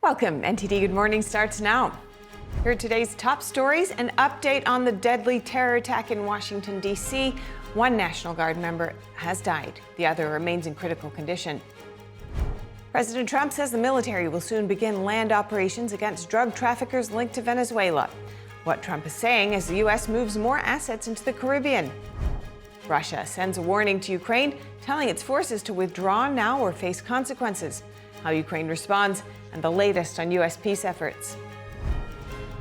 Welcome. NTD Good Morning starts now. Here are today's top stories. An update on the deadly terror attack in Washington, D.C. One National Guard member has died. The other remains in critical condition. President Trump says the military will soon begin land operations against drug traffickers linked to Venezuela. What Trump is saying as the U.S. moves more assets into the Caribbean. Russia sends a warning to Ukraine, telling its forces to withdraw now or face consequences. How Ukraine responds, and the latest on U.S. peace efforts.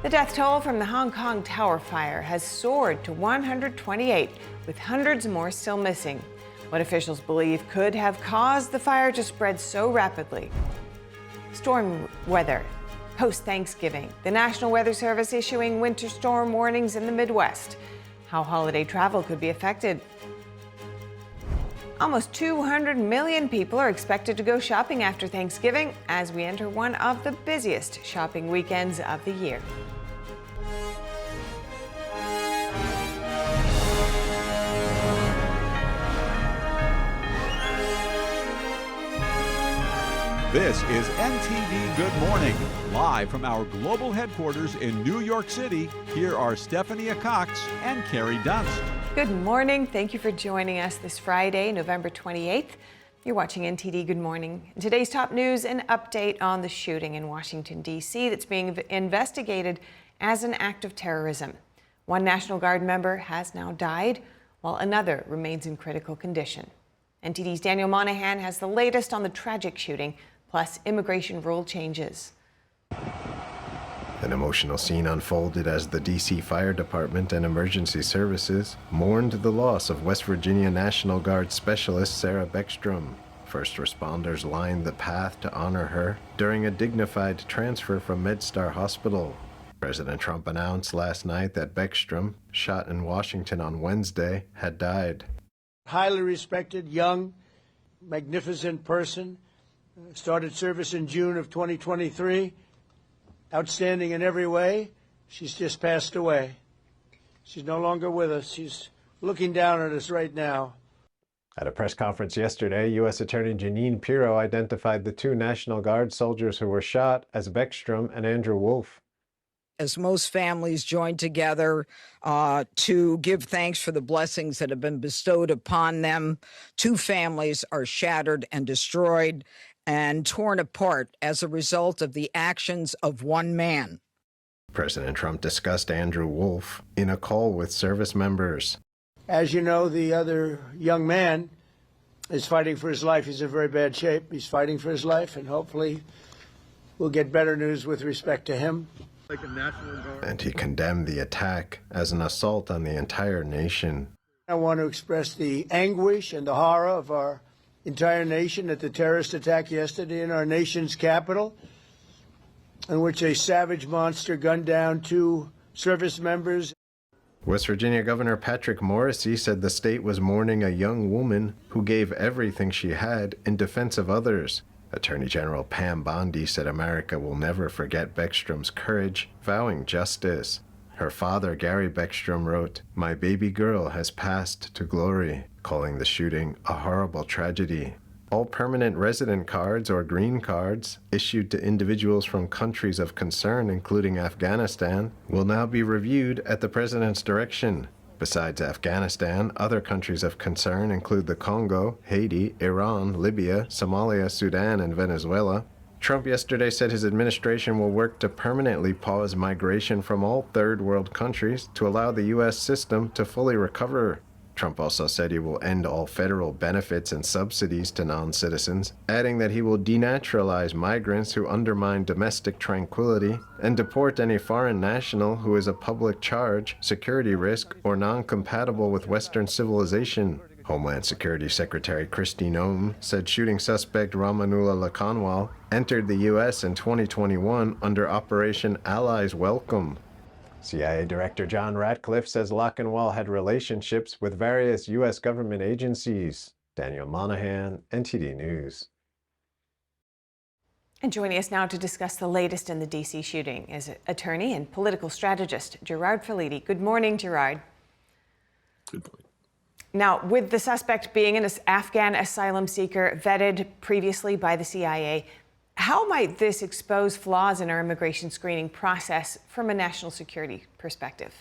The death toll from the Hong Kong Tower fire has soared to 128, with hundreds more still missing. What officials believe could have caused the fire to spread so rapidly. Storm weather. Post-Thanksgiving, the National Weather Service issuing winter storm warnings in the Midwest. How holiday travel could be affected. Almost 200 million people are expected to go shopping after Thanksgiving as we enter one of the busiest shopping weekends of the year. This is NTD Good Morning. Live from our global headquarters in New York City, here are Stephanie Cox and Carrie Dunst. Good morning. Thank you for joining us this Friday, November 28th. You're watching NTD Good Morning. Today's top news, an update on the shooting in Washington, D.C. that's being investigated as an act of terrorism. One National Guard member has now died, while another remains in critical condition. NTD's Daniel Monahan has the latest on the tragic shooting, plus immigration rule changes. An emotional scene unfolded as the D.C. Fire Department and Emergency Services mourned the loss of West Virginia National Guard Specialist Sarah Beckstrom. First responders lined the path to honor her during a dignified transfer from MedStar Hospital. President Trump announced last night that Beckstrom, shot in Washington on Wednesday, had died. Highly respected, young, magnificent person. Started service in June of 2023. Outstanding in every way. She's just passed away. She's no longer with us. She's looking down at us right now. At a press conference yesterday, U.S. Attorney Jeanine Pirro identified the two National Guard soldiers who were shot as Beckstrom and Andrew Wolfe. As most families join together to give thanks for the blessings that have been bestowed upon them, two families are shattered and destroyed and torn apart as a result of the actions of one man. President Trump discussed Andrew Wolfe in a call with service members. As you know, the other young man is fighting for his life. He's in very bad shape. He's fighting for his life, and hopefully we'll get better news with respect to him. And he condemned the attack as an assault on the entire nation. I want to express the anguish and the horror of our entire nation at the terrorist attack yesterday in our nation's capital, in which a savage monster gunned down two service members. West Virginia Governor Patrick Morrisey said the state was mourning a young woman who gave everything she had in defense of others. Attorney General Pam Bondi said America will never forget Beckstrom's courage, vowing justice. Her father, Gary Beckstrom, wrote, "My baby girl has passed to glory," calling the shooting a horrible tragedy. All permanent resident cards or green cards issued to individuals from countries of concern, including Afghanistan, will now be reviewed at the president's direction. Besides Afghanistan, other countries of concern include the Congo, Haiti, Iran, Libya, Somalia, Sudan, and Venezuela. Trump yesterday said his administration will work to permanently pause migration from all third world countries to allow the U.S. system to fully recover. Trump also said he will end all federal benefits and subsidies to non-citizens, adding that he will denaturalize migrants who undermine domestic tranquility and deport any foreign national who is a public charge, security risk, or non-compatible with Western civilization. Homeland Security Secretary Kristi Noem said shooting suspect Ramanullah Lakanwal entered the U.S. in 2021 under Operation Allies Welcome. CIA Director John Ratcliffe says Lakanwal had relationships with various U.S. government agencies. Daniel Monahan, NTD News. And joining us now to discuss the latest in the D.C. shooting is attorney and political strategist Gerard Filitti. Good morning, Gerard. Good morning. Now, with the suspect being an Afghan asylum seeker vetted previously by the CIA, How might this expose flaws in our immigration screening process from a national security perspective?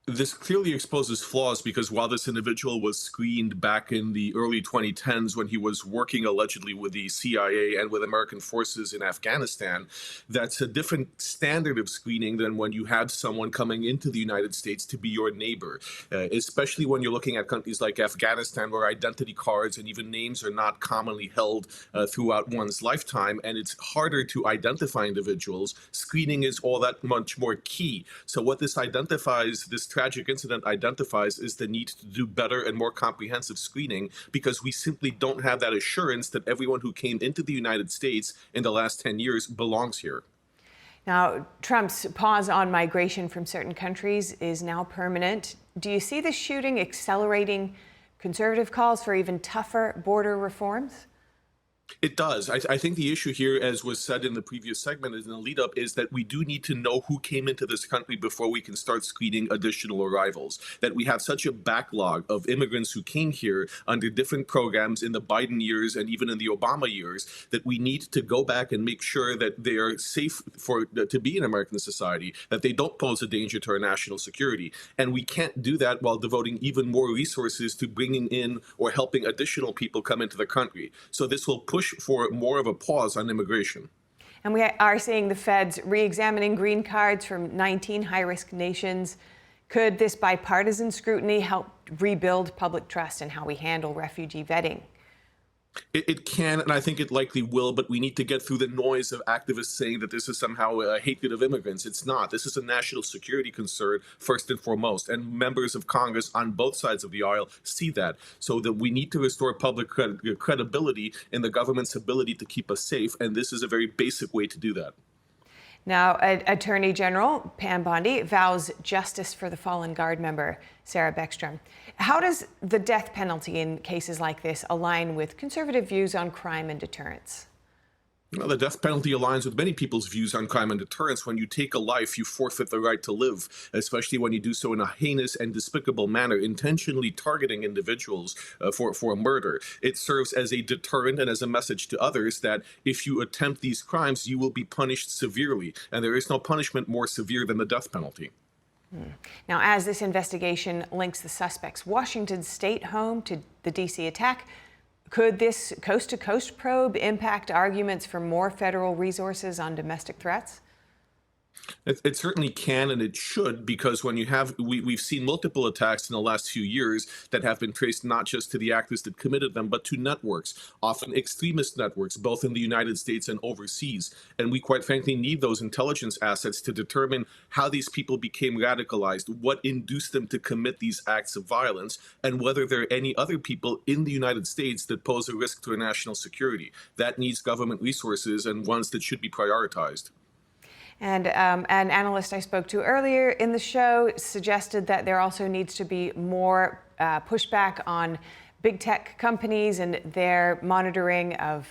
This clearly exposes flaws because while this individual was screened back in the early 2010s when he was working allegedly with the CIA and with American forces in Afghanistan, that's a different standard of screening than when you have someone coming into the United States to be your neighbor, especially when you're looking at countries like Afghanistan where identity cards and even names are not commonly held throughout one's lifetime, and it's harder to identify individuals. Screening is all that much more key. So what this tragic incident identifies is the need to do better and more comprehensive screening, because we simply don't have that assurance that everyone who came into the United States in the last 10 years belongs here. Now, Trump's pause on migration from certain countries is now permanent. Do you see the shooting accelerating conservative calls for even tougher border reforms? It does. I think the issue here, as was said in the previous segment in the lead up, is that we do need to know who came into this country before we can start screening additional arrivals. That we have such a backlog of immigrants who came here under different programs in the Biden years and even in the Obama years, that we need to go back and make sure that they are safe to be in American society, that they don't pose a danger to our national security. And we can't do that while devoting even more resources to bringing in or helping additional people come into the country. So this will push for more of a pause on immigration. And we are seeing the feds re-examining green cards from 19 high-risk nations. Could this bipartisan scrutiny help rebuild public trust in how we handle refugee vetting? It can, and I think it likely will, but we need to get through the noise of activists saying that this is somehow a hatred of immigrants. It's not. This is a national security concern, first and foremost, and members of Congress on both sides of the aisle see that. So that we need to restore public credibility in the government's ability to keep us safe, and this is a very basic way to do that. Now, Attorney General Pam Bondi vows justice for the fallen Guard member, Sarah Beckstrom. How does the death penalty in cases like this align with conservative views on crime and deterrence? Well, the death penalty aligns with many people's views on crime and deterrence. When you take a life, you forfeit the right to live, especially when you do so in a heinous and despicable manner, intentionally targeting individuals for a murder. It serves as a deterrent and as a message to others that if you attempt these crimes, you will be punished severely. And there is no punishment more severe than the death penalty. Now, as this investigation links the suspect's Washington state home to the D.C. attack, could this coast-to-coast probe impact arguments for more federal resources on domestic threats? It certainly can, and it should, because when you have, we've seen multiple attacks in the last few years that have been traced not just to the actors that committed them, but to networks, often extremist networks, both in the United States and overseas. And we quite frankly need those intelligence assets to determine how these people became radicalized, what induced them to commit these acts of violence, and whether there are any other people in the United States that pose a risk to our national security. That needs government resources and ones that should be prioritized. And an analyst I spoke to earlier in the show suggested that there also needs to be more pushback on big tech companies and their monitoring of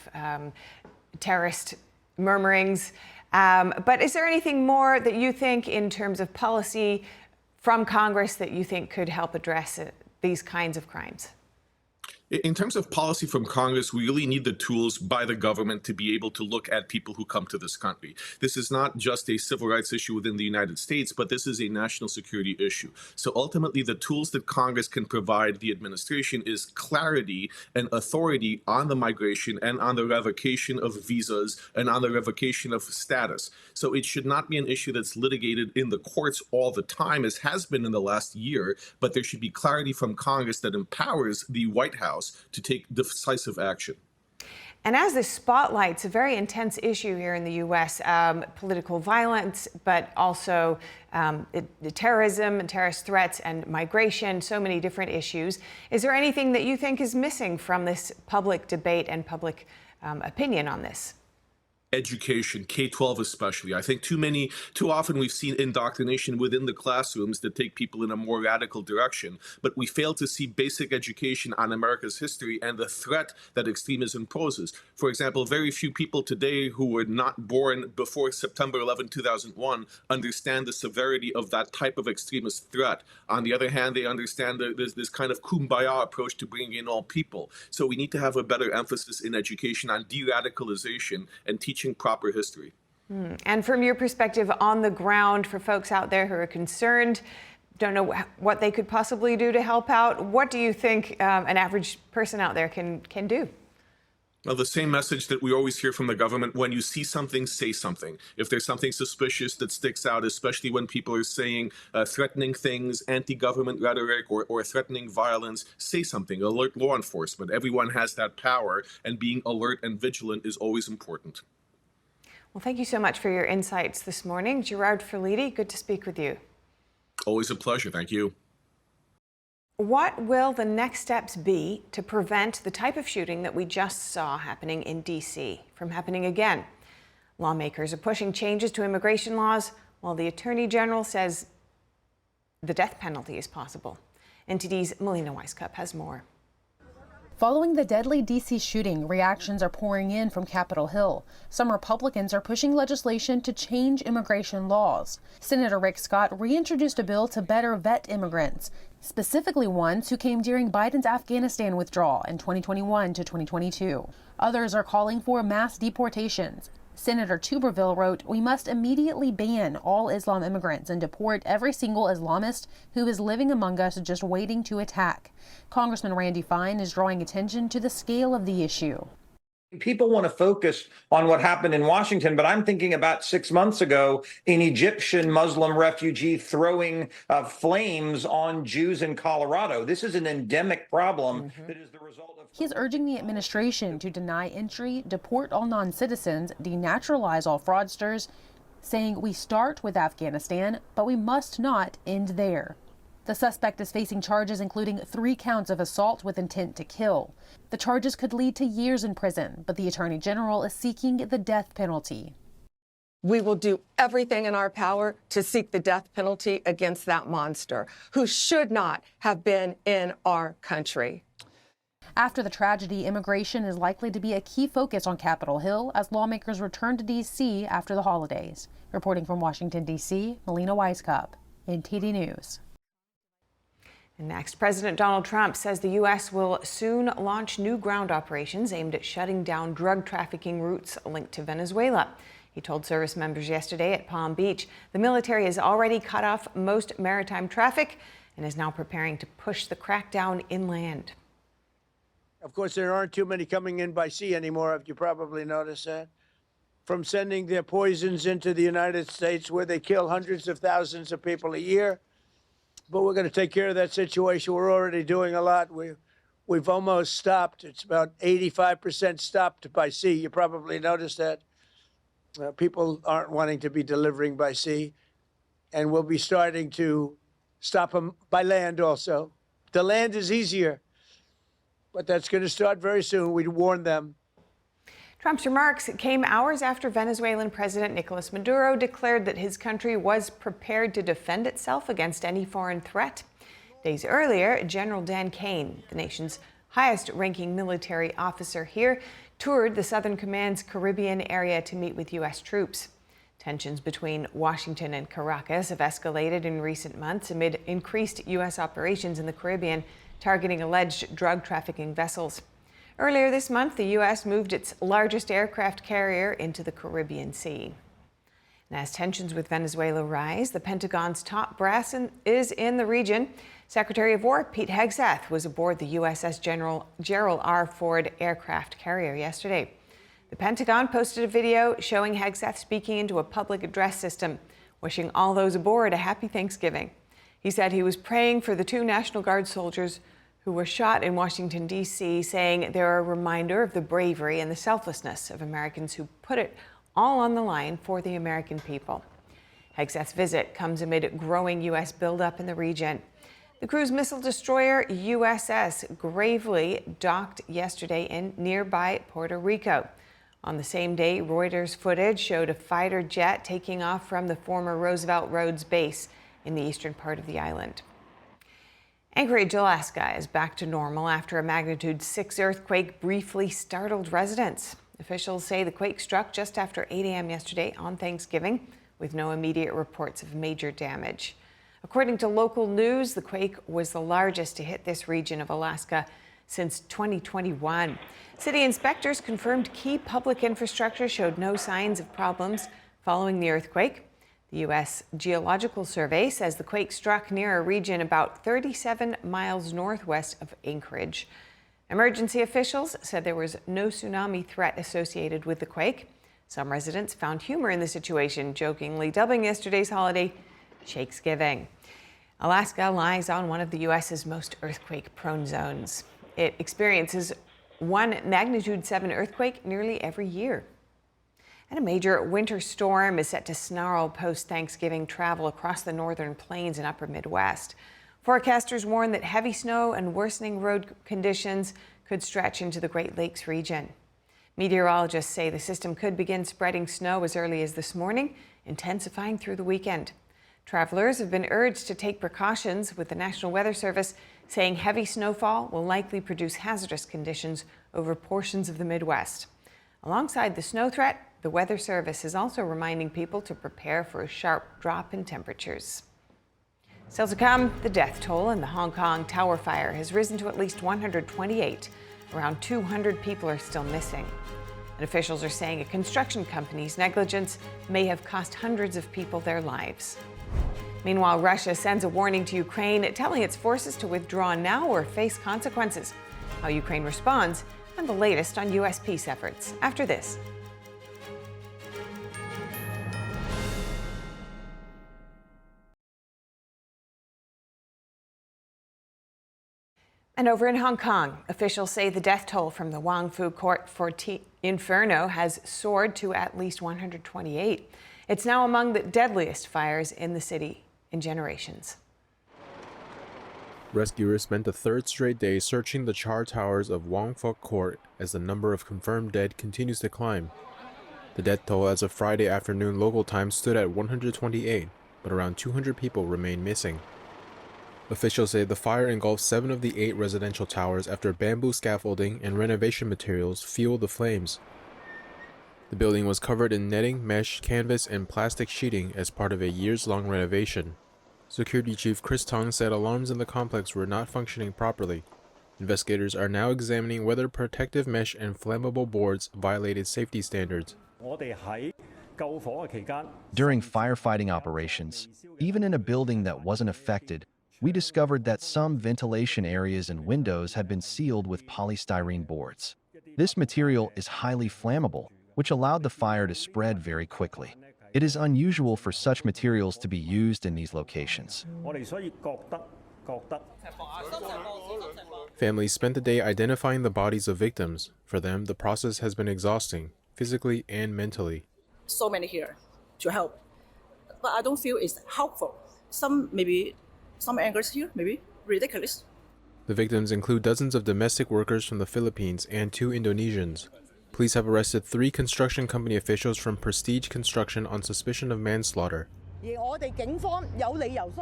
terrorist murmurings. But is there anything more that you think in terms of policy from Congress that you think could help address these kinds of crimes? In terms of policy from Congress, we really need the tools by the government to be able to look at people who come to this country. This is not just a civil rights issue within the United States, but this is a national security issue. So ultimately, the tools that Congress can provide the administration is clarity and authority on the migration and on the revocation of visas and on the revocation of status. So it should not be an issue that's litigated in the courts all the time, as has been in the last year, but there should be clarity from Congress that empowers the White House to take decisive action. And as this spotlight's a very intense issue here in the U.S., political violence, but also terrorism and terrorist threats and migration, so many different issues. Is there anything that you think is missing from this public debate and public opinion on this? education, K-12 especially. I think too often we've seen indoctrination within the classrooms that take people in a more radical direction, but we fail to see basic education on America's history and the threat that extremism poses. For example, very few people today who were not born before September 11, 2001 understand the severity of that type of extremist threat. On the other hand, they understand that there's this kind of kumbaya approach to bringing in all people. So we need to have a better emphasis in education on de-radicalization and teaching proper history. And from your perspective on the ground, for folks out there who are concerned, don't know what they could possibly do to help out, what do you think an average person out there can do? Well, the same message that we always hear from the government: when you see something, say something. If there's something suspicious that sticks out, especially when people are saying threatening things, anti-government rhetoric, or threatening violence, say something. Alert law enforcement. Everyone has that power, and being alert and vigilant is always important. Well, thank you so much for your insights this morning. Gerard Ferliti, good to speak with you. Always a pleasure. Thank you. What will the next steps be to prevent the type of shooting that we just saw happening in D.C. from happening again? Lawmakers are pushing changes to immigration laws, while the Attorney General says the death penalty is possible. NTD's Melina Weiskup has more. Following the deadly D.C. shooting, reactions are pouring in from Capitol Hill. Some Republicans are pushing legislation to change immigration laws. Senator Rick Scott reintroduced a bill to better vet immigrants, specifically ones who came during Biden's Afghanistan withdrawal in 2021 to 2022. Others are calling for mass deportations. Senator Tuberville wrote, "We must immediately ban all Islam immigrants and deport every single Islamist who is living among us just waiting to attack." Congressman Randy Fine is drawing attention to the scale of the issue. People want to focus on what happened in Washington, but I'm thinking about 6 months ago, an Egyptian Muslim refugee throwing flames on Jews in Colorado. This is an endemic problem that is the result of... He's urging the administration to deny entry, deport all non-citizens, denaturalize all fraudsters, saying we start with Afghanistan, but we must not end there. The suspect is facing charges including 3 counts of assault with intent to kill. The charges could lead to years in prison, but the Attorney General is seeking the death penalty. We will do everything in our power to seek the death penalty against that monster who should not have been in our country. After the tragedy, immigration is likely to be a key focus on Capitol Hill as lawmakers return to D.C. after the holidays. Reporting from Washington, D.C., Melina Weiskup, NTD News. And next, President Donald Trump says the U.S. will soon launch new ground operations aimed at shutting down drug trafficking routes linked to Venezuela. He told service members yesterday at Palm Beach the military has already cut off most maritime traffic and is now preparing to push the crackdown inland. Of course, there aren't too many coming in by sea anymore, if you probably noticed that. From sending their poisons into the United States, where they kill hundreds of thousands of people a year. But we're going to take care of that situation. We're already doing a lot. We've almost stopped. It's about 85% stopped by sea. You probably noticed that. People aren't wanting to be delivering by sea. And we'll be starting to stop them by land also. The land is easier, but that's going to start very soon. We warned them. Trump's remarks came hours after Venezuelan President Nicolas Maduro declared that his country was prepared to defend itself against any foreign threat. Days earlier, General Dan Kane, the nation's highest-ranking military officer here, toured the Southern Command's Caribbean area to meet with U.S. troops. Tensions between Washington and Caracas have escalated in recent months amid increased U.S. operations in the Caribbean targeting alleged drug trafficking vessels. Earlier this month, the U.S. moved its largest aircraft carrier into the Caribbean Sea. And as tensions with Venezuela rise, the Pentagon's top brass is in the region. Secretary of War Pete Hegseth was aboard the USS Gerald R. Ford aircraft carrier yesterday. The Pentagon posted a video showing Hegseth speaking into a public address system, wishing all those aboard a happy Thanksgiving. He said he was praying for the 2 National Guard soldiers who were shot in Washington, D.C., saying they're a reminder of the bravery and the selflessness of Americans who put it all on the line for the American people. Hegseth's visit comes amid growing U.S. buildup in the region. The cruise missile destroyer USS Gravely docked yesterday in nearby Puerto Rico. On the same day, Reuters footage showed a fighter jet taking off from the former Roosevelt Roads base in the eastern part of the island. Anchorage, Alaska is back to normal after a magnitude 6 earthquake briefly startled residents. Officials say the quake struck just after 8 a.m. yesterday on Thanksgiving, with no immediate reports of major damage. According to local news, the quake was the largest to hit this region of Alaska since 2021. City inspectors confirmed key public infrastructure showed no signs of problems following the earthquake. The U.S. Geological Survey says the quake struck near a region about 37 miles northwest of Anchorage. Emergency officials said there was no tsunami threat associated with the quake. Some residents found humor in the situation, jokingly dubbing yesterday's holiday Shakesgiving. Alaska lies on one of the U.S.'s most earthquake-prone zones. It experiences one magnitude 7 earthquake nearly every year. And a major winter storm is set to snarl post-Thanksgiving travel across the northern plains and upper Midwest. Forecasters warn that heavy snow and worsening road conditions could stretch into the Great Lakes region. Meteorologists say the system could begin spreading snow as early as this morning, intensifying through the weekend. Travelers have been urged to take precautions, with the National Weather Service saying heavy snowfall will likely produce hazardous conditions over portions of the Midwest. Alongside the snow threat, the Weather Service is also reminding people to prepare for a sharp drop in temperatures. Still to come, the death toll in the Hong Kong Tower fire has risen to at least 128. Around 200 people are still missing. And officials are saying a construction company's negligence may have cost hundreds of people their lives. Meanwhile, Russia sends a warning to Ukraine, telling its forces to withdraw now or face consequences. How Ukraine responds and the latest on U.S. peace efforts after this. And over in Hong Kong, officials say the death toll from the Wang food court for inferno has soared to at least 128. It's now among the deadliest fires in the city in generations. Rescuers spent the third straight day searching the charred towers of Wang food court as the number of confirmed dead continues to climb. The death toll as of Friday afternoon local time stood at 128, but around 200 people remain missing. Officials say the fire engulfed 7 of the 8 residential towers after bamboo scaffolding and renovation materials fueled the flames. The building was covered in netting, mesh, canvas, and plastic sheeting as part of a years-long renovation. Security Chief Chris Tong said alarms in the complex were not functioning properly. Investigators are now examining whether protective mesh and flammable boards violated safety standards. During firefighting operations, even in a building that wasn't affected, we discovered that some ventilation areas and windows had been sealed with polystyrene boards. This material is highly flammable, which allowed the fire to spread very quickly. It is unusual for such materials to be used in these locations. Families spent the day identifying the bodies of victims. For them, the process has been exhausting, physically and mentally. So many here to help, but I don't feel it's helpful. Some angers here, maybe ridiculous. The victims include dozens of domestic workers from the Philippines and 2 Indonesians. Police have arrested 3 construction company officials from Prestige Construction on suspicion of manslaughter.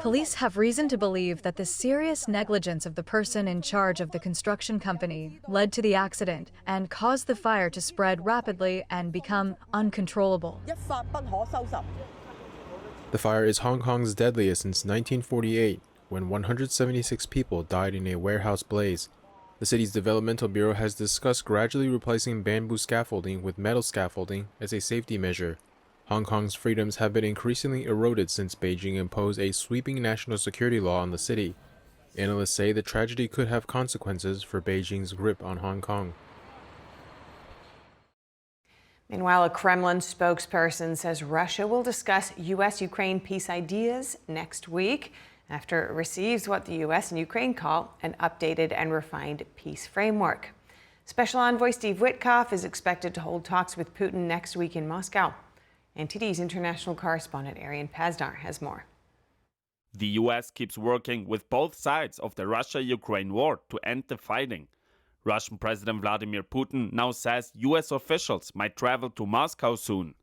Police have reason to believe that the serious negligence of the person in charge of the construction company led to the accident and caused the fire to spread rapidly and become uncontrollable. The fire is Hong Kong's deadliest since 1948, when 176 people died in a warehouse blaze. The city's developmental bureau has discussed gradually replacing bamboo scaffolding with metal scaffolding as a safety measure. Hong Kong's freedoms have been increasingly eroded since Beijing imposed a sweeping national security law on the city. Analysts say the tragedy could have consequences for Beijing's grip on Hong Kong. Meanwhile, a Kremlin spokesperson says Russia will discuss U.S.-Ukraine peace ideas next week after it receives what the U.S. and Ukraine call an updated and refined peace framework. Special Envoy Steve Witkoff is expected to hold talks with Putin next week in Moscow. NTD's international correspondent Arian Pazdar has more. The U.S. keeps working with both sides of the Russia-Ukraine war to end the fighting. Russian President Vladimir Putin now says U.S. officials might travel to Moscow soon.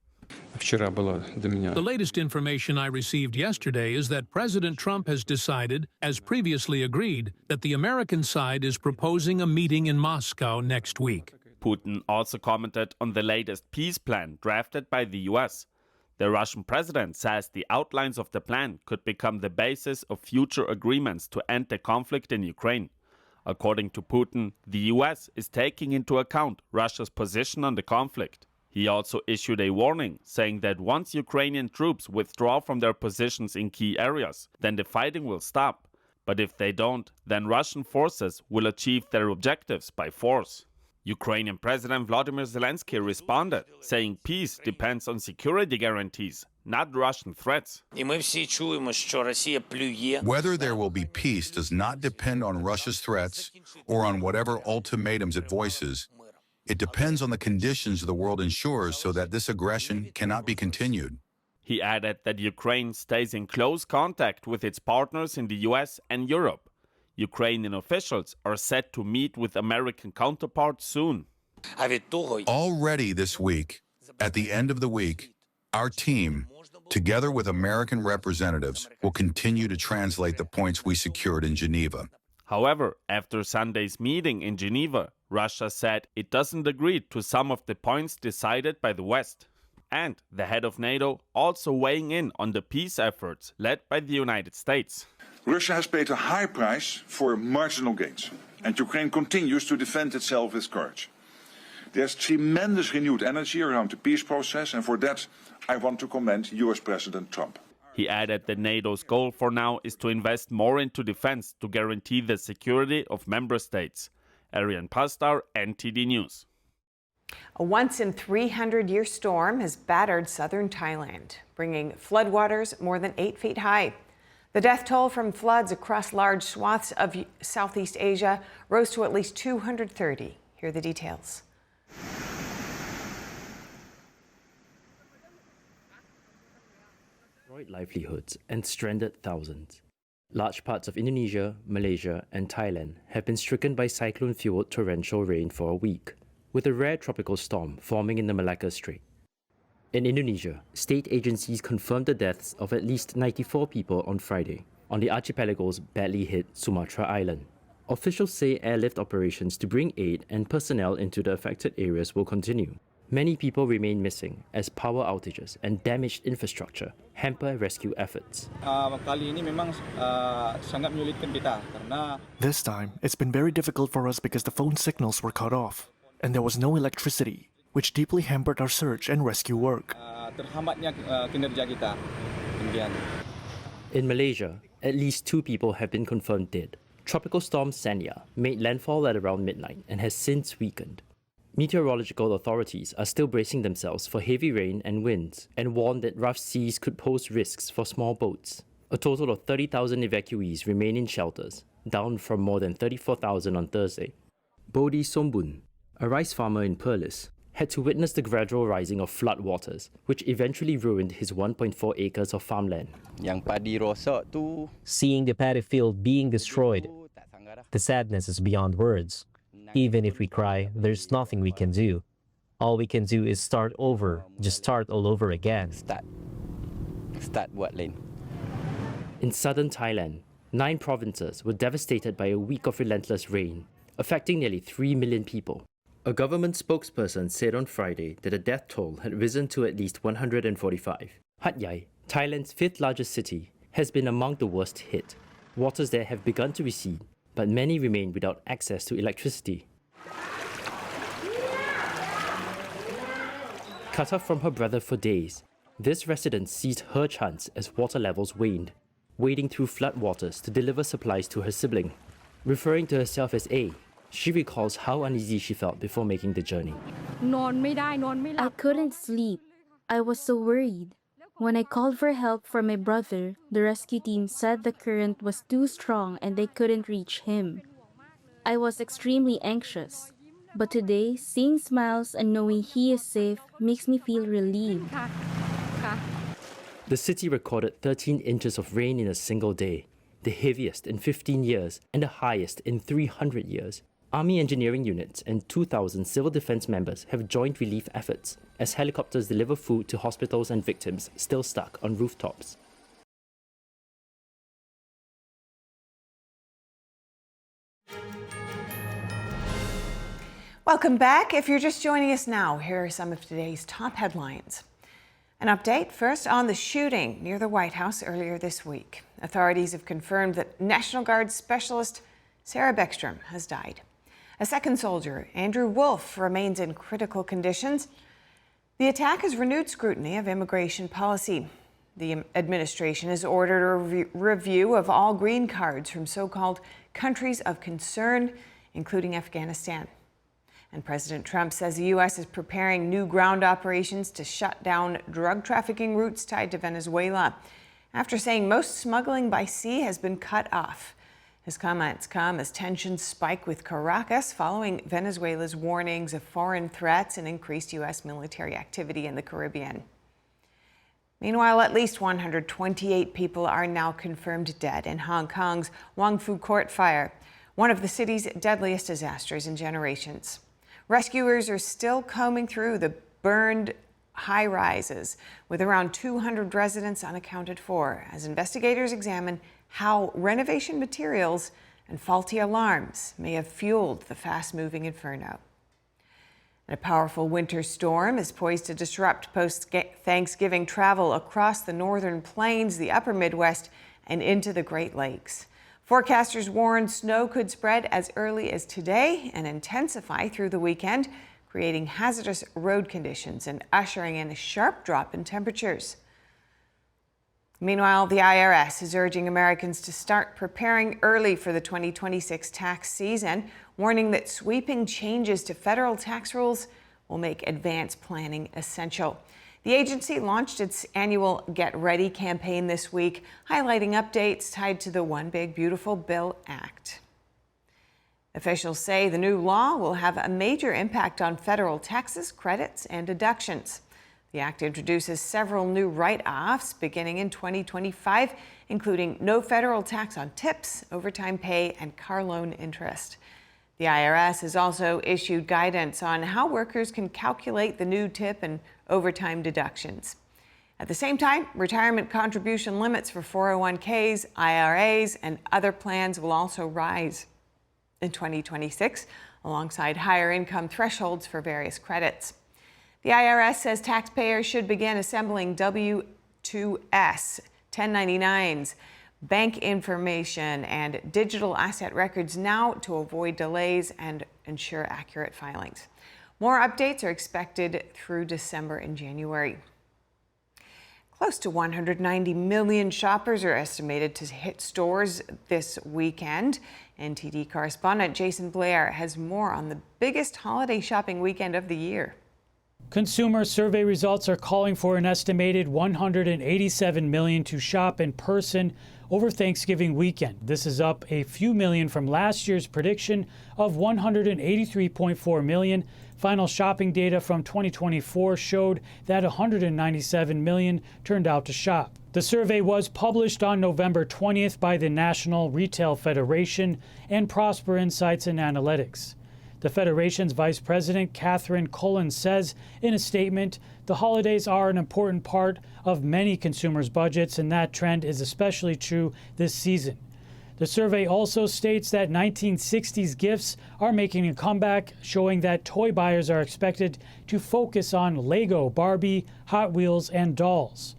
The latest information I received yesterday is that President Trump has decided, as previously agreed, that the American side is proposing a meeting in Moscow next week. Putin also commented on the latest peace plan drafted by the U.S. The Russian president says the outlines of the plan could become the basis of future agreements to end the conflict in Ukraine. According to Putin, the U.S. is taking into account Russia's position on the conflict. He also issued a warning, saying that once Ukrainian troops withdraw from their positions in key areas, then the fighting will stop. But if they don't, then Russian forces will achieve their objectives by force. Ukrainian President Volodymyr Zelensky responded, saying peace depends on security guarantees, not Russian threats. Whether there will be peace does not depend on Russia's threats or on whatever ultimatums it voices. It depends on the conditions the world ensures so that this aggression cannot be continued. He added that Ukraine stays in close contact with its partners in the US and Europe. Ukrainian officials are set to meet with American counterparts soon. Already this week, at the end of the week, our team, together with American representatives, will continue to translate the points we secured in Geneva. However, after Sunday's meeting in Geneva, Russia said it doesn't agree to some of the points decided by the West. And the head of NATO also weighing in on the peace efforts led by the United States. Russia has paid a high price for marginal gains, and Ukraine continues to defend itself with courage. There's tremendous renewed energy around the peace process, and for that I want to commend US President Trump. He added that NATO's goal for now is to invest more into defense to guarantee the security of member states. Arian Pastar, NTD News. A once-in-300-year storm has battered southern Thailand, bringing floodwaters more than 8 feet high. The death toll from floods across large swaths of Southeast Asia rose to at least 230. Here are the details. Destroyed livelihoods and stranded thousands. Large parts of Indonesia, Malaysia, and Thailand have been stricken by cyclone-fueled torrential rain for a week, with a rare tropical storm forming in the Malacca Strait. In Indonesia, state agencies confirmed the deaths of at least 94 people on Friday on the archipelago's badly hit Sumatra Island. Officials say airlift operations to bring aid and personnel into the affected areas will continue. Many people remain missing as power outages and damaged infrastructure hamper rescue efforts. This time, it's been very difficult for us because the phone signals were cut off, and there was no electricity, which deeply hampered our search and rescue work. In Malaysia, at least 2 people have been confirmed dead. Tropical storm Sanya made landfall at around midnight and has since weakened. Meteorological authorities are still bracing themselves for heavy rain and winds and warn that rough seas could pose risks for small boats. A total of 30,000 evacuees remain in shelters, down from more than 34,000 on Thursday. Bodhi Sombun, a rice farmer in Perlis, had to witness the gradual rising of flood waters, which eventually ruined his 1.4 acres of farmland. Seeing the paddy field being destroyed, the sadness is beyond words. Even if we cry, there's nothing we can do. All we can do is start over, just start all over again. In southern Thailand, 9 provinces were devastated by a week of relentless rain, affecting nearly 3 million people. A government spokesperson said on Friday that the death toll had risen to at least 145. Hat Yai, Thailand's 5th largest city, has been among the worst hit. Waters there have begun to recede, but many remain without access to electricity. Cut off from her brother for days, this resident seized her chance as water levels waned, wading through flood waters to deliver supplies to her sibling. Referring to herself as A, she recalls how uneasy she felt before making the journey. I couldn't sleep. I was so worried. When I called for help from my brother, the rescue team said the current was too strong and they couldn't reach him. I was extremely anxious. But today, seeing smiles and knowing he is safe makes me feel relieved. The city recorded 13 inches of rain in a single day, the heaviest in 15 years and the highest in 300 years. Army engineering units and 2,000 civil defense members have joined relief efforts as helicopters deliver food to hospitals and victims still stuck on rooftops. Welcome back. If you're just joining us now, here are some of today's top headlines. An update first on the shooting near the White House earlier this week. Authorities have confirmed that National Guard specialist Sarah Beckstrom has died. A second soldier, Andrew Wolfe, remains in critical conditions. The attack has renewed scrutiny of immigration policy. The administration has ordered a review of all green cards from so-called countries of concern, including Afghanistan. And President Trump says the U.S. is preparing new ground operations to shut down drug trafficking routes tied to Venezuela, after saying most smuggling by sea has been cut off. His comments come as tensions spike with Caracas following Venezuela's warnings of foreign threats and increased U.S. military activity in the Caribbean. Meanwhile, at least 128 people are now confirmed dead in Hong Kong's Wang court fire, one of the city's deadliest disasters in generations. Rescuers are still combing through the burned high-rises with around 200 residents unaccounted for as investigators examine how renovation materials and faulty alarms may have fueled the fast-moving inferno. And a powerful winter storm is poised to disrupt post-Thanksgiving travel across the northern plains, the upper Midwest, and into the Great Lakes. Forecasters warn snow could spread as early as today and intensify through the weekend, creating hazardous road conditions and ushering in a sharp drop in temperatures. Meanwhile, the IRS is urging Americans to start preparing early for the 2026 tax season, warning that sweeping changes to federal tax rules will make advanced planning essential. The agency launched its annual Get Ready campaign this week, highlighting updates tied to the One Big Beautiful Bill Act. Officials say the new law will have a major impact on federal taxes, credits, and deductions. The act introduces several new write-offs beginning in 2025, including no federal tax on tips, overtime pay, and car loan interest. The IRS has also issued guidance on how workers can calculate the new tip and overtime deductions. At the same time, retirement contribution limits for 401ks, IRAs, and other plans will also rise in 2026, alongside higher income thresholds for various credits. The IRS says taxpayers should begin assembling W-2S, 1099s, bank information, and digital asset records now to avoid delays and ensure accurate filings. More updates are expected through December and January. Close to 190 million shoppers are estimated to hit stores this weekend. NTD correspondent Jason Blair has more on the biggest holiday shopping weekend of the year. Consumer survey results are calling for an estimated 187 million to shop in person over Thanksgiving weekend. This is up a few million from last year's prediction of 183.4 million. Final shopping data from 2024 showed that 197 million turned out to shop. The survey was published on November 20th by the National Retail Federation and Prosper Insights and Analytics. The Federation's Vice President, Catherine Cullen, says in a statement, the holidays are an important part of many consumers' budgets, and that trend is especially true this season. The survey also states that 1960s gifts are making a comeback, showing that toy buyers are expected to focus on Lego, Barbie, Hot Wheels, and dolls.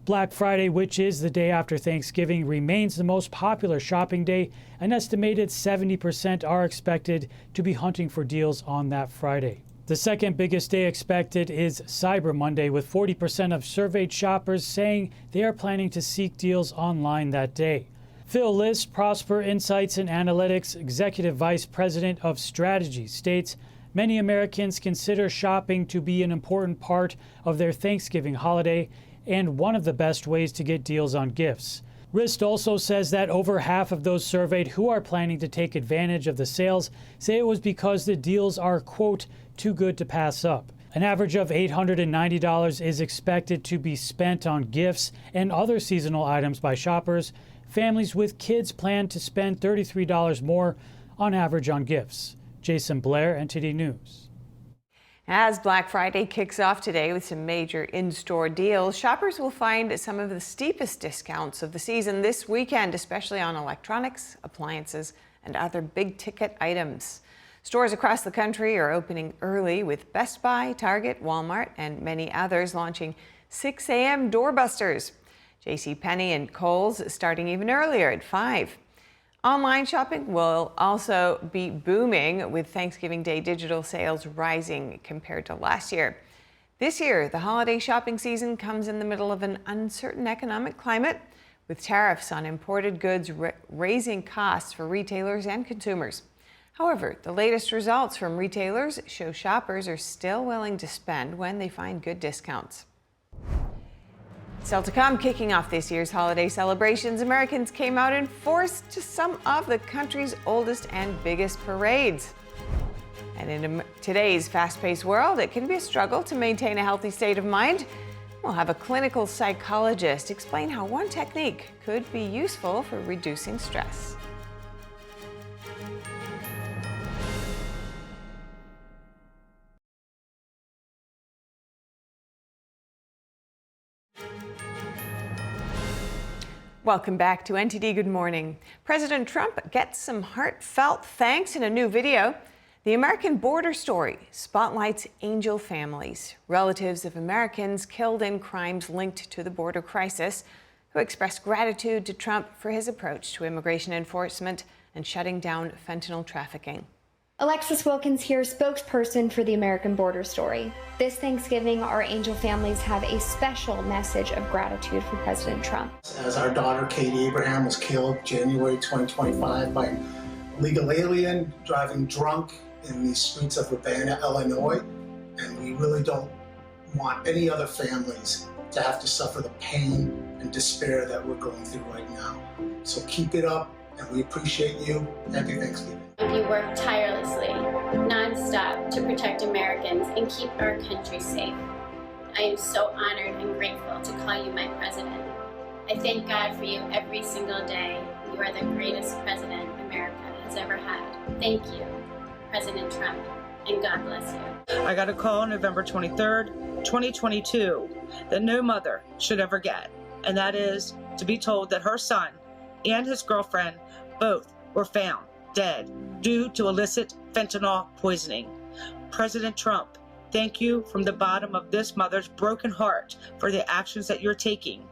Black Friday, which is the day after Thanksgiving, remains the most popular shopping day. An estimated 70% are expected to be hunting for deals on that Friday. The second biggest day expected is Cyber Monday, with 40% of surveyed shoppers saying they are planning to seek deals online that day. Phil List, Prosper Insights and Analytics Executive Vice President of Strategy, states many Americans consider shopping to be an important part of their Thanksgiving holiday and one of the best ways to get deals on gifts. Rist also says that over half of those surveyed who are planning to take advantage of the sales say it was because the deals are, quote, too good to pass up. An average of $890 is expected to be spent on gifts and other seasonal items by shoppers. Families with kids plan to spend $33 more on average on gifts. Jason Blair, NTD News. As Black Friday kicks off today with some major in-store deals, shoppers will find some of the steepest discounts of the season this weekend, especially on electronics, appliances, and other big-ticket items. Stores across the country are opening early, with Best Buy, Target, Walmart, and many others launching 6 a.m. doorbusters. JCPenney and Kohl's starting even earlier at 5. Online shopping will also be booming, with Thanksgiving Day digital sales rising compared to last year. This year, the holiday shopping season comes in the middle of an uncertain economic climate, with tariffs on imported goods raising costs for retailers and consumers. However, the latest results from retailers show shoppers are still willing to spend when they find good discounts. Still to come, kicking off this year's holiday celebrations, Americans came out in force to some of the country's oldest and biggest parades. And in today's fast-paced world, it can be a struggle to maintain a healthy state of mind. We'll have a clinical psychologist explain how one technique could be useful for reducing stress. Welcome back to NTD Good Morning. President Trump gets some heartfelt thanks in a new video. The American Border Story spotlights angel families, relatives of Americans killed in crimes linked to the border crisis, who expressed gratitude to Trump for his approach to immigration enforcement and shutting down fentanyl trafficking. Alexis Wilkins here, spokesperson for the American Border Story. This Thanksgiving, our angel families have a special message of gratitude for President Trump. As our daughter, Katie Abraham, was killed January 2025 by an illegal alien driving drunk in the streets of Urbana, Illinois. And we really don't want any other families to have to suffer the pain and despair that we're going through right now. So keep it up, and we appreciate you. Happy Thanksgiving. You work tirelessly, nonstop, to protect Americans and keep our country safe. I am so honored and grateful to call you my president. I thank God for you every single day. You are the greatest president America has ever had. Thank you, President Trump, and God bless you. I got a call November 23rd, 2022, that no mother should ever get, and that is to be told that her son and his girlfriend both were found dead due to illicit fentanyl poisoning. President Trump, thank you from the bottom of this mother's broken heart for the actions that you're taking,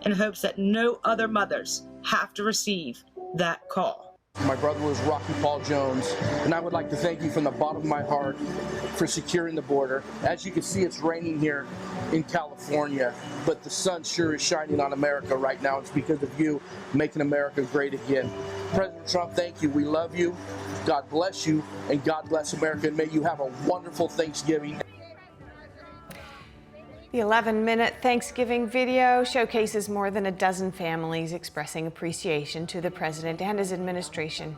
in hopes that no other mothers have to receive that call. My brother was Rocky Paul Jones, and I would like to thank you from the bottom of my heart for securing the border. As you can see, it's raining here in California, but the sun sure is shining on America right now. It's because of you making America great again. President Trump, thank you. We love you. God bless you, and God bless America, and may you have a wonderful Thanksgiving. The 11-minute Thanksgiving video showcases more than a dozen families expressing appreciation to the president and his administration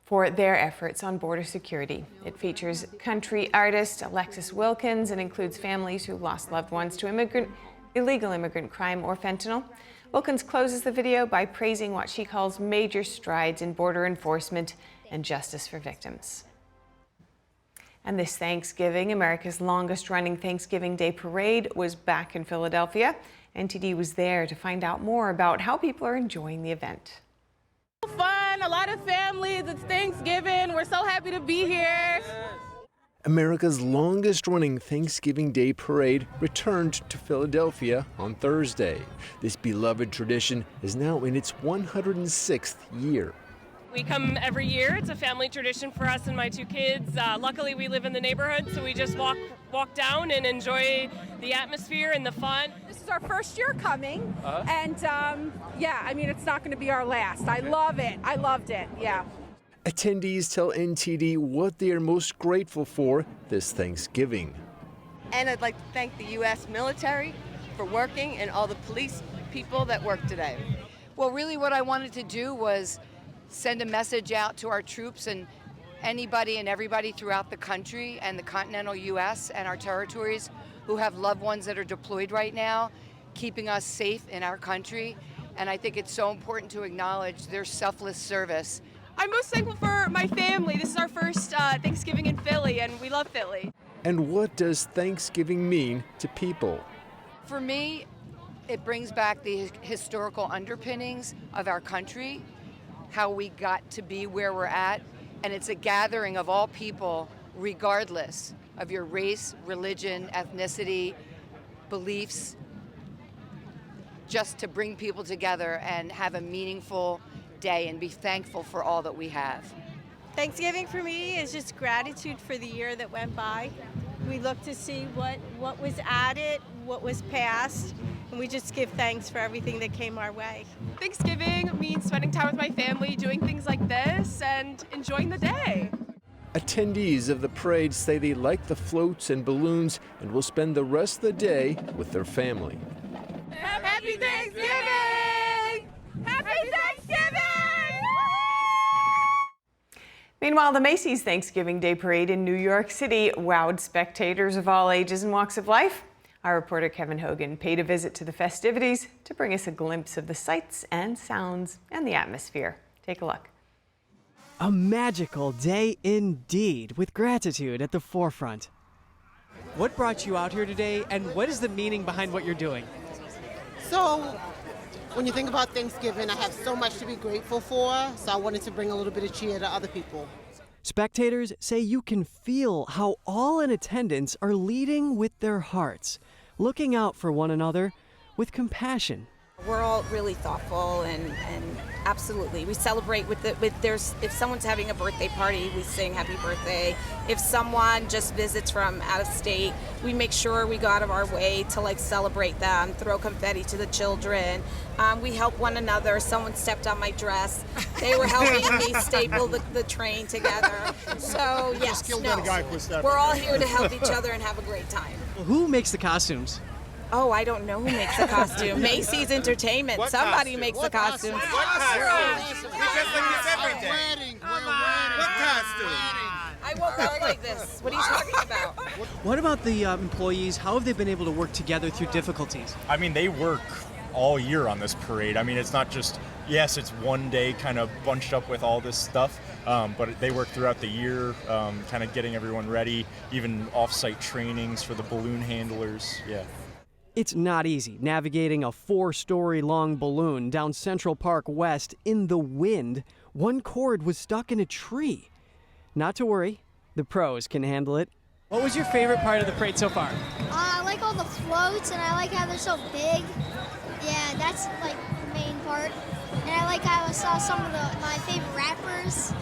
for their efforts on border security. It features country artist Alexis Wilkins and includes families who lost loved ones to illegal immigrant crime or fentanyl. Wilkins closes the video by praising what she calls major strides in border enforcement and justice for victims. And this Thanksgiving, America's longest-running Thanksgiving Day parade was back in Philadelphia. NTD was there to find out more about how people are enjoying the event. Fun, a lot of families, it's Thanksgiving. We're so happy to be here. America's longest-running Thanksgiving Day parade returned to Philadelphia on Thursday. This beloved tradition is now in its 106th year. We come every year. It's a family tradition for us and my two kids. Luckily, we live in the neighborhood, so we just walk down and enjoy the atmosphere and the fun. This is our first year coming, and yeah, I mean, it's not going to be our last. I love it. I loved it, yeah. Attendees tell NTD what they are most grateful for this Thanksgiving. And I'd like to thank the U.S. military for working and all the police people that work today. Well, really what I wanted to do was send a message out to our troops and anybody and everybody throughout the country and the continental U.S. and our territories who have loved ones that are deployed right now, keeping us safe in our country. And I think it's so important to acknowledge their selfless service. I'm most thankful for my family. This is our first Thanksgiving in Philly, and we love Philly. And what does Thanksgiving mean to people? For me, it brings back the historical underpinnings of our country, how we got to be where we're at, and it's a gathering of all people, regardless of your race, religion, ethnicity, beliefs, just to bring people together and have a meaningful day and be thankful for all that we have. Thanksgiving for me is just gratitude for the year that went by. We look to see what was added, what was passed, and we just give thanks for everything that came our way. Thanksgiving means spending time with my family, doing things like this, and enjoying the day. Attendees of the parade say they like the floats and balloons and will spend the rest of the day with their family. Happy Thanksgiving! Happy Thanksgiving! Meanwhile, the Macy's Thanksgiving Day Parade in New York City wowed spectators of all ages and walks of life. Our reporter Kevin Hogan paid a visit to the festivities to bring us a glimpse of the sights and sounds and the atmosphere. Take a look. A magical day indeed, with gratitude at the forefront. What brought you out here today, and what is the meaning behind what you're doing? So, when you think about Thanksgiving, I have so much to be grateful for, so I wanted to bring a little bit of cheer to other people. Spectators say you can feel how all in attendance are leading with their hearts, looking out for one another with compassion. We're all really thoughtful and absolutely. We celebrate if someone's having a birthday party, we sing happy birthday. If someone just visits from out of state, we make sure we go out of our way to celebrate them, throw confetti to the children. We help one another. Someone stepped on my dress. They were helping me staple the train together. So yes, we're all here to help each other and have a great time. Who makes the costumes? Oh, I don't know who makes the costume. Macy's Entertainment. Somebody makes the costumes. What costume? What costume? I won't go like this. What are you talking about? What about the employees? How have they been able to work together through difficulties? I mean, they work all year on this parade. I mean, it's not just, yes, it's one day kind of bunched up with all this stuff, but they work throughout the year, kind of getting everyone ready, even off-site trainings for the balloon handlers, yeah. It's not easy navigating a 4-story long balloon down Central Park West in the wind. One cord was stuck in a tree. Not to worry, the pros can handle it. What was your favorite part of the parade so far? I like all the floats, and I like how they're so big. Yeah, that's the main part. And I like how I saw some of my favorite rappers.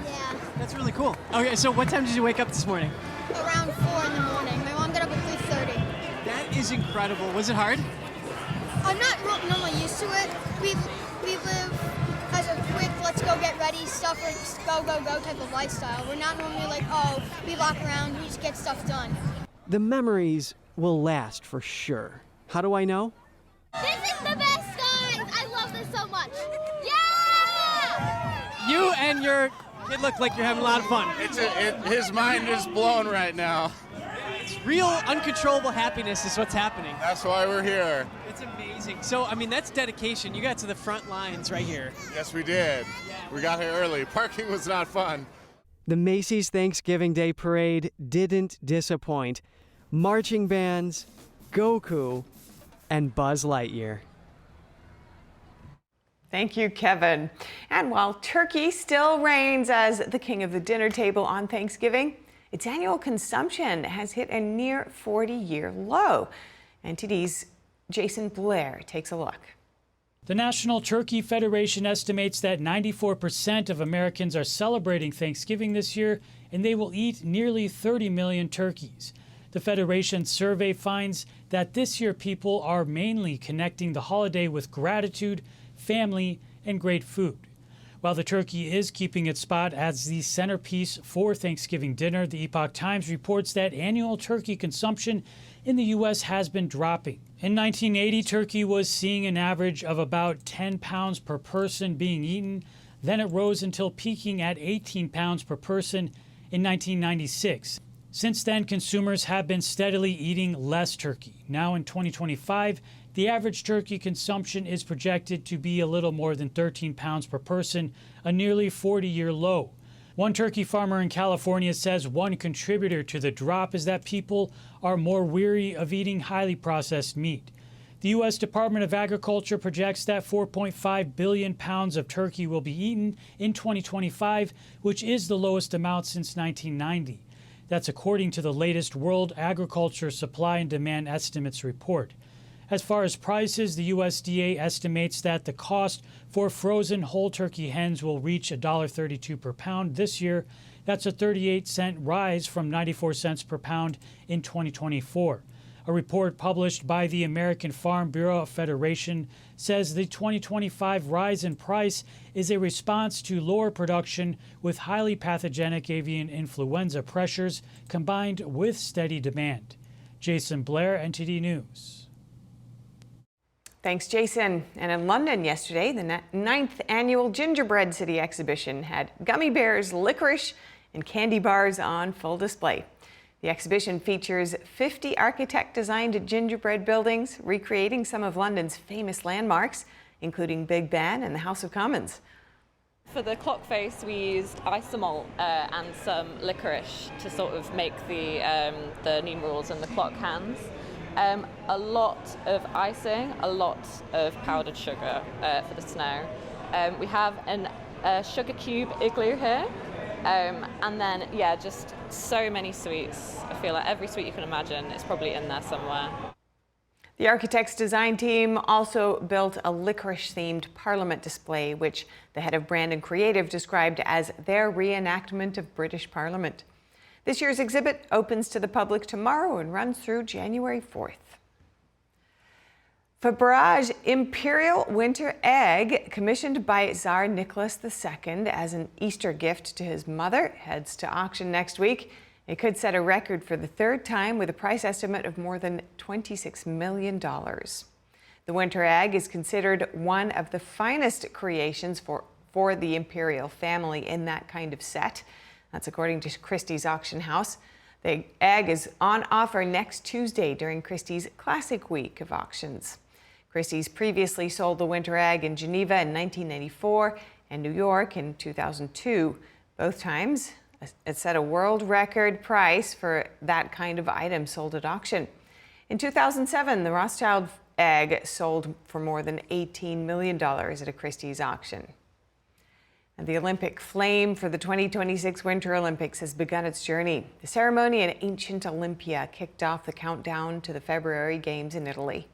Yeah. That's really cool. Okay, so what time did you wake up this morning? Around 4 in the morning. My mom got up at 3:30. That is incredible. Was it hard? I'm not normally used to it. We live as a quick, let's go get ready stuff, or just go type of lifestyle. We're not normally we walk around, we just get stuff done. The memories will last for sure. How do I know? This is the best, guys! I love this so much. Yeah! You and your kid look like you're having a lot of fun. His mind is blown right now. It's real uncontrollable happiness is what's happening. That's why we're here. It's amazing. So, I mean, that's dedication. You got to the front lines right here. Yes, we did. We got here early. Parking was not fun. The Macy's Thanksgiving Day Parade didn't disappoint. Marching bands, Goku, and Buzz Lightyear. Thank you, Kevin. And while turkey still reigns as the king of the dinner table on Thanksgiving, its annual consumption has hit a near 40-year low. NTD's Jason Blair takes a look. The National Turkey Federation estimates that 94% of Americans are celebrating Thanksgiving this year, and they will eat nearly 30 million turkeys. The Federation's survey finds that this year people are mainly connecting the holiday with gratitude, family, and great food. While the turkey is keeping its spot as the centerpiece for Thanksgiving dinner, the Epoch Times reports that annual turkey consumption in the U.S. has been dropping. In 1980, turkey was seeing an average of about 10 pounds per person being eaten. Then it rose until peaking at 18 pounds per person in 1996. Since then, consumers have been steadily eating less turkey. Now in 2025, The average turkey consumption is projected to be a little more than 13 pounds per person, a nearly 40-year low. One turkey farmer in California says one contributor to the drop is that people are more weary of eating highly processed meat. The U.S. Department of Agriculture projects that 4.5 billion pounds of turkey will be eaten in 2025, which is the lowest amount since 1990. That's according to the latest World Agriculture Supply and Demand Estimates report. As far as prices, the USDA estimates that the cost for frozen whole turkey hens will reach $1.32 per pound this year. That's a 38-cent rise from 94 cents per pound in 2024. A report published by the American Farm Bureau Federation says the 2025 rise in price is a response to lower production with highly pathogenic avian influenza pressures combined with steady demand. Jason Blair, NTD News. Thanks, Jason. And in London yesterday, the 9th annual Gingerbread City exhibition had gummy bears, licorice, and candy bars on full display. The exhibition features 50 architect-designed gingerbread buildings, recreating some of London's famous landmarks, including Big Ben and the House of Commons. For the clock face, we used isomalt and some licorice to sort of make the numerals and the clock hands. A lot of icing, a lot of powdered sugar for the snow. We have a sugar cube igloo here. And then, yeah, just so many sweets. I feel like every sweet you can imagine is probably in there somewhere. The architect's design team also built a licorice-themed Parliament display, which the head of brand and creative described as their reenactment of British Parliament. This year's exhibit opens to the public tomorrow and runs through January 4th. Faberge Imperial Winter Egg, commissioned by Tsar Nicholas II as an Easter gift to his mother, heads to auction next week. It could set a record for the third time with a price estimate of more than $26 million. The winter egg is considered one of the finest creations for the imperial family in that kind of set. That's according to Christie's auction house. The egg is on offer next Tuesday during Christie's Classic Week of auctions. Christie's previously sold the winter egg in Geneva in 1994 and New York in 2002. Both times, it set a world record price for that kind of item sold at auction. In 2007, the Rothschild egg sold for more than $18 million at a Christie's auction. And the Olympic flame for the 2026 Winter Olympics has begun its journey. The ceremony in ancient Olympia kicked off the countdown to the February Games in Italy.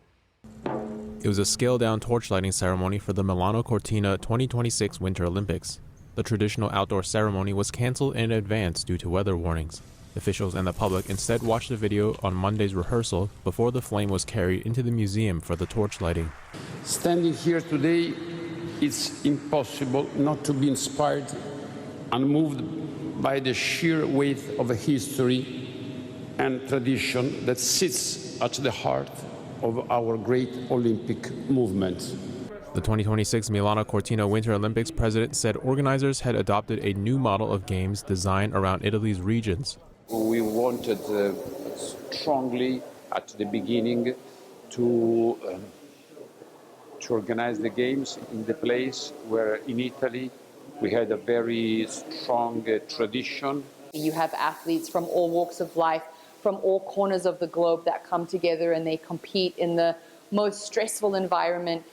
It was a scaled-down torchlighting ceremony for the Milano Cortina 2026 Winter Olympics. The traditional outdoor ceremony was canceled in advance due to weather warnings. Officials and the public instead watched the video on Monday's rehearsal before the flame was carried into the museum for the torchlighting. Standing here today, it's impossible not to be inspired and moved by the sheer weight of a history and tradition that sits at the heart of our great Olympic movement. The 2026 Milano Cortina Winter Olympics president said organizers had adopted a new model of games designed around Italy's regions. We wanted strongly at the beginning to organize the games in the place where in Italy we had a very strong tradition. You have athletes from all walks of life, from all corners of the globe that come together and they compete in the most stressful environment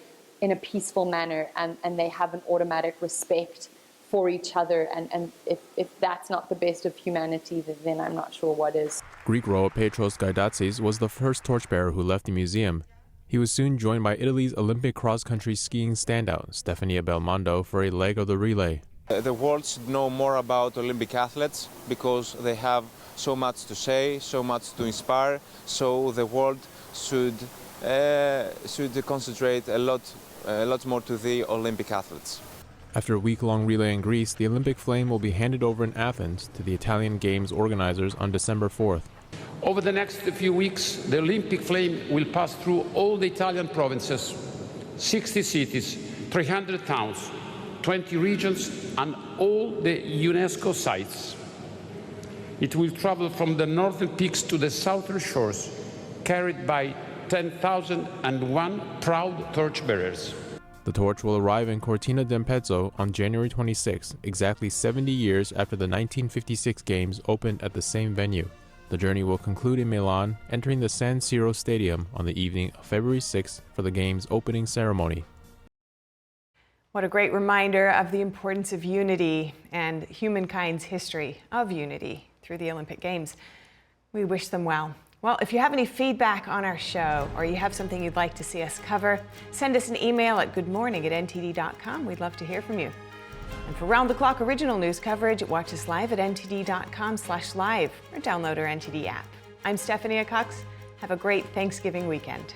in a peaceful manner, and they have an automatic respect for each other. And if that's not the best of humanity, then I'm not sure what is. Greek rower Petros Gaidatsis was the first torchbearer who left the museum. He was soon joined by Italy's Olympic cross-country skiing standout, Stefania Belmondo, for a leg of the relay. The world should know more about Olympic athletes because they have so much to say, so much to inspire, so the world should concentrate a lot more to the Olympic athletes. After a week-long relay in Greece, the Olympic flame will be handed over in Athens to the Italian Games organizers on December 4th. Over the next few weeks, the Olympic flame will pass through all the Italian provinces, 60 cities, 300 towns, 20 regions, and all the UNESCO sites. It will travel from the northern peaks to the southern shores, carried by 10,001 proud torchbearers. The torch will arrive in Cortina d'Ampezzo on January 26, exactly 70 years after the 1956 games opened at the same venue. The journey will conclude in Milan, entering the San Siro Stadium on the evening of February 6 for the game's opening ceremony. What a great reminder of the importance of unity and humankind's history of unity through the Olympic Games. We wish them well. Well, if you have any feedback on our show or you have something you'd like to see us cover, send us an email at goodmorning@ntd.com. We'd love to hear from you. And for round-the-clock original news coverage, watch us live at ntd.com/live or download our NTD app. I'm Stephanie Cox. Have a great Thanksgiving weekend.